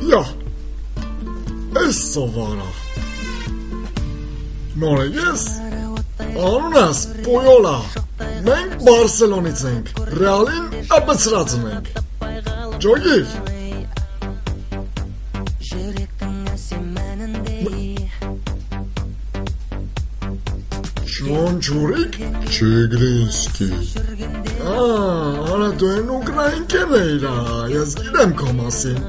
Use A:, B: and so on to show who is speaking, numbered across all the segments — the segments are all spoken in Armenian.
A: Ja, es sovara. Նորը ես, անունս Պոյոլա, մենք Բարսելոնից ենք, Ռեալին ապցրածն ենք, ջոգիր, Չոնչուրիկ Չեգրինսկի, արա դու են ուկրային կեն էիրա, ես գիրեմ քո մասին,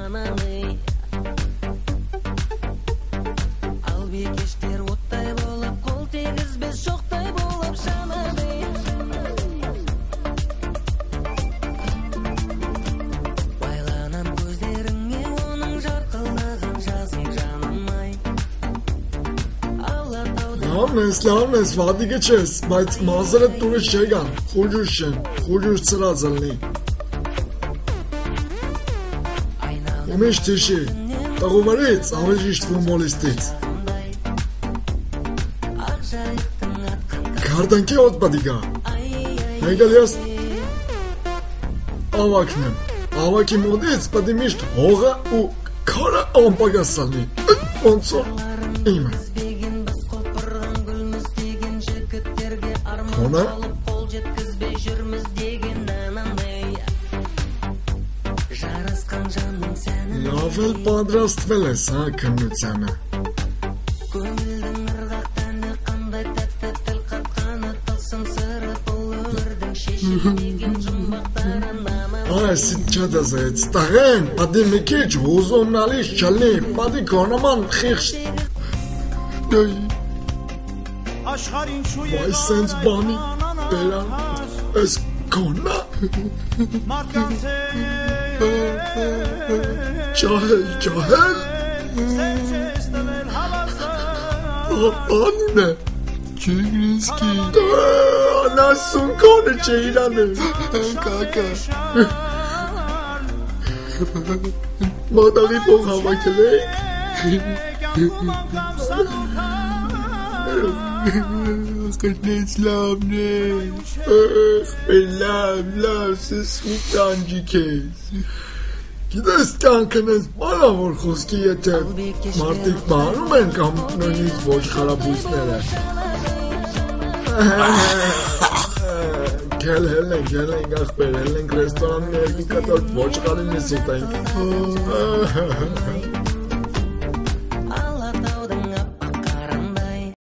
A: Լավն ես, վադիկը չես, բայց մազերդ դուրս չեգան, խուջուր շեն, խուջուր ծրած ըլնի։ Ումիշ թիշի, տղուվարից, ավեժիշտ ֆումոլիստից։ Կարդանքի ոտ բադիկա, մեգալ ես ավակն եմ, ավակի մոդից բադի միշտ հողը ու քարը ամպագասալնի, ոնցոր իմը։ Ona Լավել պատրաստվել ես, հա, քննությանը Այս չադազեց, տաղեն, պատի մի քիչ հուզումնալիս չլնի, պատի կոնաման խիղշ Այս սենց բանի բերան, ես կոնա Ճահել Անուն է Չեգրինսկի Անասուն կոնը չէ իրան է Կակա Մադաղի փող հավաքել եք Կրտնեց լավն է լավ սես ու տանջիք ես Գիտես կյանքն ես բանավոր խոսքի եթե մարդիկ բանում են կամ նույնիսկ ոչ խարաբույսները Գել ենք ախպեր, հել ենք ռեստորանի երկի կտորդ ոչ կարին ես ուտենք